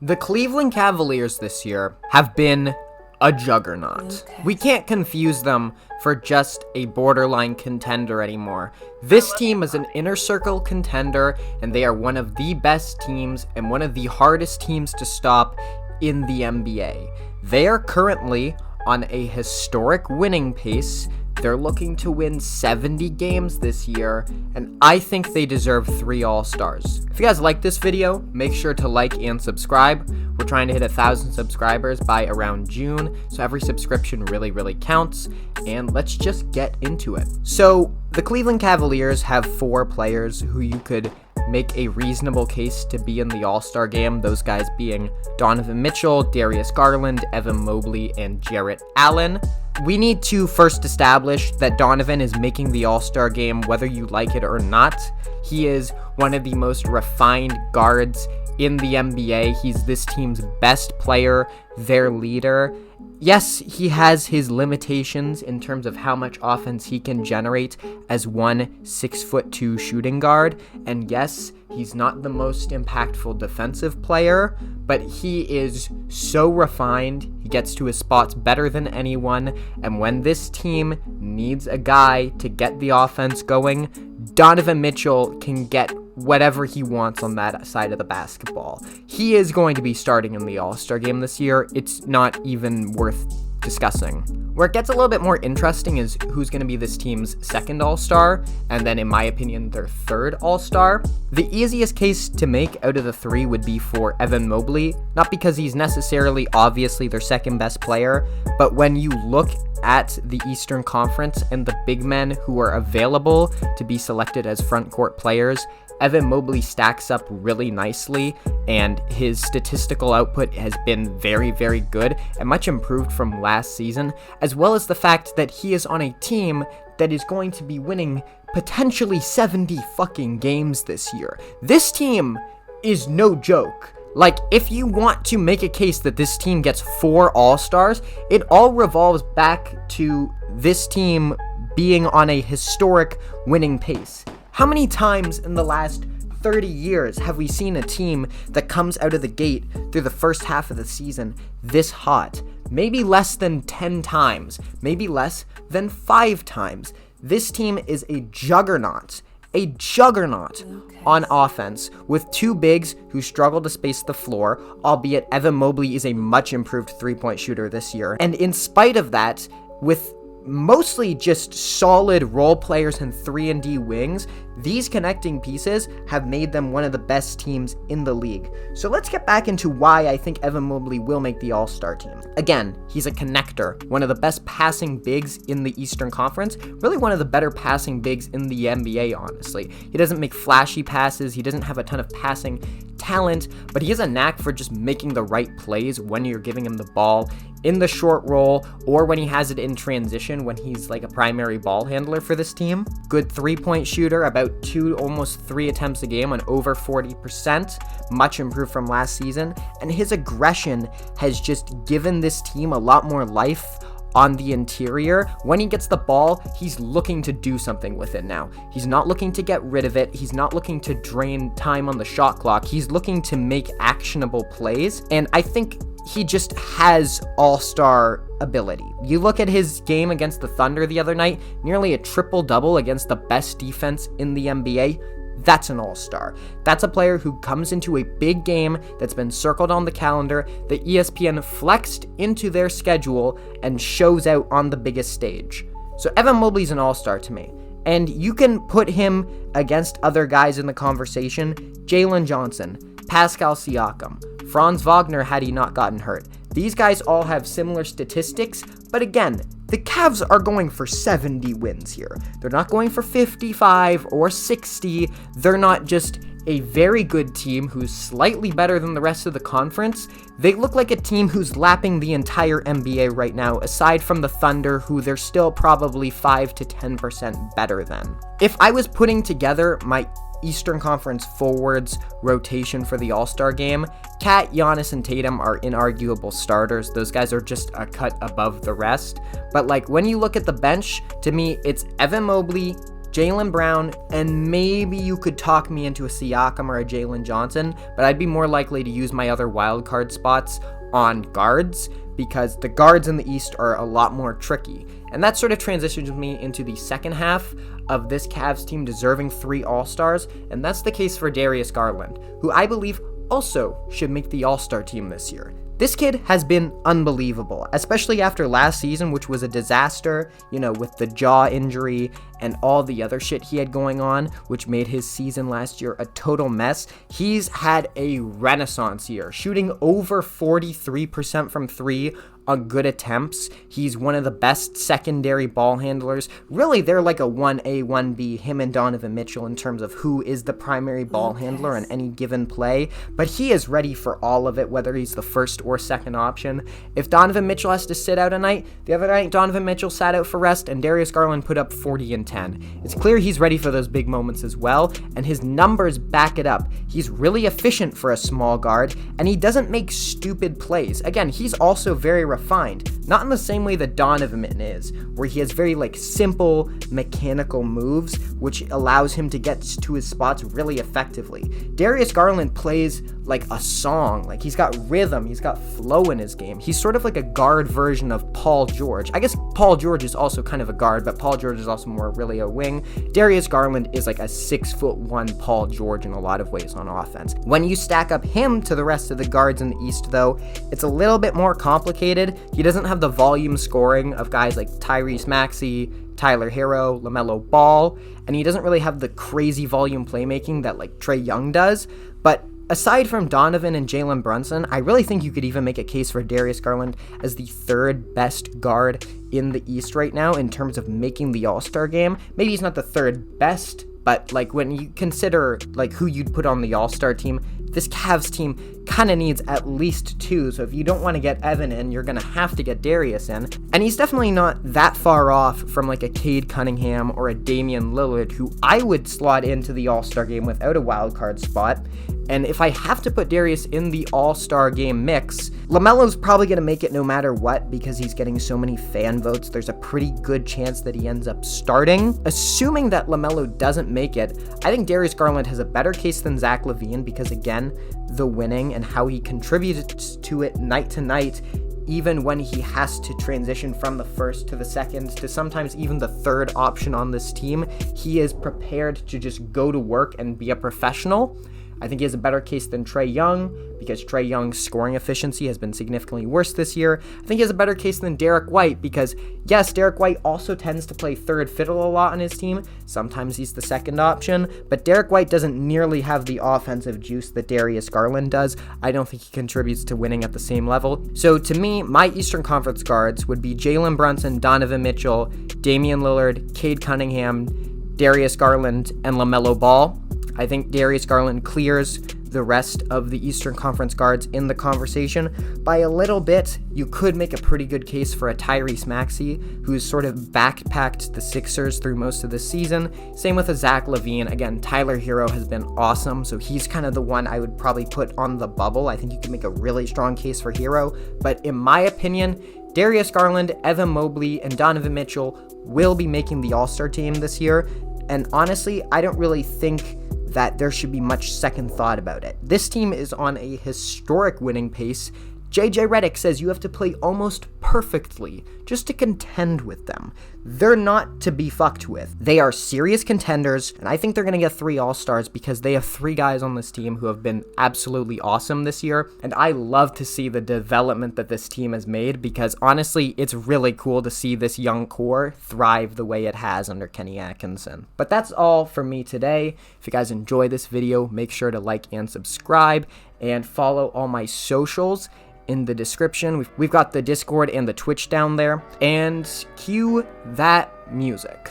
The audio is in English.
The Cleveland Cavaliers this year have been a juggernaut. We can't confuse them for just a borderline contender anymore. This team is an inner circle contender, and they are one of the best teams and one of the hardest teams to stop in the NBA. They are currently on a historic winning pace. They're looking to win 70 games this year, and I think they deserve 3 All-Stars. If you guys like this video, make sure to like and subscribe. We're trying to hit 1,000 subscribers by around June, so every subscription really counts, and let's just get into it. So, the Cleveland Cavaliers have 4 players who you could make a reasonable case to be in the All-Star game, those guys being Donovan Mitchell, Darius Garland, Evan Mobley, and Jarrett Allen. We need to first establish that Donovan is making the All-Star game whether you like it or not. He is one of the most refined guards in the NBA. He's this team's best player, their leader. Yes, he has his limitations in terms of how much offense he can generate as one 6'2" shooting guard. And yes, he's not the most impactful defensive player, but he is so refined. He gets to his spots better than anyone. And when this team needs a guy to get the offense going, Donovan Mitchell can get whatever he wants on that side of the basketball. He is going to be starting in the All-Star game this year. It's not even worth discussing. Where it gets a little bit more interesting is who's going to be this team's second All-Star, and then in my opinion, their third All-Star. The easiest case to make out of the 3 would be for Evan Mobley, not because he's necessarily obviously their second best player, but when you look at the Eastern Conference and the big men who are available to be selected as front court players, Evan Mobley stacks up really nicely, and his statistical output has been very good and much improved from last season, as well as the fact that he is on a team that is going to be winning potentially 70 fucking games this year. This team is no joke. Like, if you want to make a case that this team gets 4 All-Stars, it all revolves back to this team being on a historic winning pace. How many times in the last 30 years have we seen a team that comes out of the gate through the first half of the season this hot? Maybe less than 10 times, maybe less than 5 times. This team is a juggernaut on offense, with 2 bigs who struggle to space the floor, albeit Evan Mobley is a much improved 3-point shooter this year. And in spite of that, with mostly just solid role players and 3-and-D wings, these connecting pieces have made them one of the best teams in the league. So let's get back into why I think Evan Mobley will make the All-Star team. Again, he's a connector, one of the best passing bigs in the Eastern Conference, really one of the better passing bigs in the NBA, honestly. He doesn't make flashy passes, he doesn't have a ton of passing talent, but he has a knack for just making the right plays when you're giving him the ball in the short roll, or when he has it in transition when he's like a primary ball handler for this team. Good 3-point shooter, about 2, almost 3 attempts a game on over 40%, much improved from last season, and his aggression has just given this team a lot more life on the interior. When he gets the ball, he's looking to do something with it now. He's not looking to get rid of it. He's not looking to drain time on the shot clock. He's looking to make actionable plays, and I think he just has all-star ability. You look at his game against the Thunder the other night, nearly a triple-double against the best defense in the NBA. That's an all-star. That's a player who comes into a big game that's been circled on the calendar, that ESPN flexed into their schedule, and shows out on the biggest stage. So Evan Mobley's an all-star to me. And you can put him against other guys in the conversation: Jalen Johnson, Pascal Siakam, Franz Wagner had he not gotten hurt. These guys all have similar statistics, but again, the Cavs are going for 70 wins here. They're not going for 55 or 60. They're not just a very good team who's slightly better than the rest of the conference. They look like a team who's lapping the entire NBA right now, aside from the Thunder, who they're still probably 5 to 10% better than. If I was putting together my Eastern Conference forwards rotation for the All-Star game, Kat, Giannis, and Tatum are inarguable starters. Those guys are just a cut above the rest. But like, when you look at the bench, to me, it's Evan Mobley, Jaylen Brown, and maybe you could talk me into a Siakam or a Jalen Johnson, but I'd be more likely to use my other wildcard spots on guards, because the guards in the East are a lot more tricky. And that sort of transitions me into the second half of this Cavs team deserving 3 All-Stars, and that's the case for Darius Garland, who I believe also should make the All-Star team this year. This kid has been unbelievable, especially after last season, which was a disaster, with the jaw injury and all the other shit he had going on, which made his season last year a total mess. He's had a renaissance year, shooting over 43% from 3 on good attempts. He's one of the best secondary ball handlers. Really, they're like a 1A, 1B, him and Donovan Mitchell, in terms of who is the primary ball handler on any given play. But he is ready for all of it, whether he's the first or second option. If Donovan Mitchell has to sit out a night, the other night Donovan Mitchell sat out for rest and Darius Garland put up 40 and 10. It's clear he's ready for those big moments as well, and his numbers back it up. He's really efficient for a small guard, and he doesn't make stupid plays. Again, he's also very refined, not in the same way that Donovan is, where he has very simple mechanical moves, which allows him to get to his spots really effectively. Darius Garland plays like a song. He's got rhythm, he's got flow in his game. He's sort of like a guard version of Paul George. I guess Paul George is also kind of a guard, but Paul George is also more really a wing. Darius Garland is like a 6'1" Paul George in a lot of ways on offense. When you stack up him to the rest of the guards in the East, though, it's a little bit more complicated. He doesn't have the volume scoring of guys like Tyrese Maxey, Tyler Hero, LaMelo Ball, and he doesn't really have the crazy volume playmaking that Trae Young does. But aside from Donovan and Jalen Brunson, I really think you could even make a case for Darius Garland as the third best guard in the East right now in terms of making the All-Star game. Maybe he's not the third best, but when you consider who you'd put on the All-Star team, this Cavs team kind of needs at least 2, so if you don't want to get Evan in, you're going to have to get Darius in. And he's definitely not that far off from a Cade Cunningham or a Damian Lillard, who I would slot into the All-Star game without a wildcard spot. And if I have to put Darius in the All-Star game mix, LaMelo's probably going to make it no matter what, because he's getting so many fan votes. There's a pretty good chance that he ends up starting. Assuming that LaMelo doesn't make it, I think Darius Garland has a better case than Zach LaVine, because again, the winning and how he contributes to it night to night, even when he has to transition from the first to the second to sometimes even the third option on this team, he is prepared to just go to work and be a professional. I think he has a better case than Trae Young, because Trae Young's scoring efficiency has been significantly worse this year. I think he has a better case than Derek White, because yes, Derek White also tends to play third fiddle a lot on his team. Sometimes he's the second option, but Derek White doesn't nearly have the offensive juice that Darius Garland does. I don't think he contributes to winning at the same level. So to me, my Eastern Conference guards would be Jalen Brunson, Donovan Mitchell, Damian Lillard, Cade Cunningham, Darius Garland, and LaMelo Ball. I think Darius Garland clears the rest of the Eastern Conference guards in the conversation by a little bit. You could make a pretty good case for a Tyrese Maxey, who's sort of backpacked the Sixers through most of the season. Same with a Zach LaVine. Again, Tyler Hero has been awesome, so he's kind of the one I would probably put on the bubble. I think you can make a really strong case for Hero, but in my opinion, Darius Garland, Evan Mobley, and Donovan Mitchell will be making the All-Star team this year, and honestly, I don't really think that there should be much second thought about it. This team is on a historic winning pace. JJ Redick says you have to play almost perfectly just to contend with them. They're not to be fucked with. They are serious contenders, and I think they're going to get 3 All-Stars because they have 3 guys on this team who have been absolutely awesome this year, and I love to see the development that this team has made, because honestly, it's really cool to see this young core thrive the way it has under Kenny Atkinson. But that's all for me today. If you guys enjoy this video, make sure to like and subscribe, and follow all my socials in the description. We've got the Discord and the Twitch down there, and cue that music.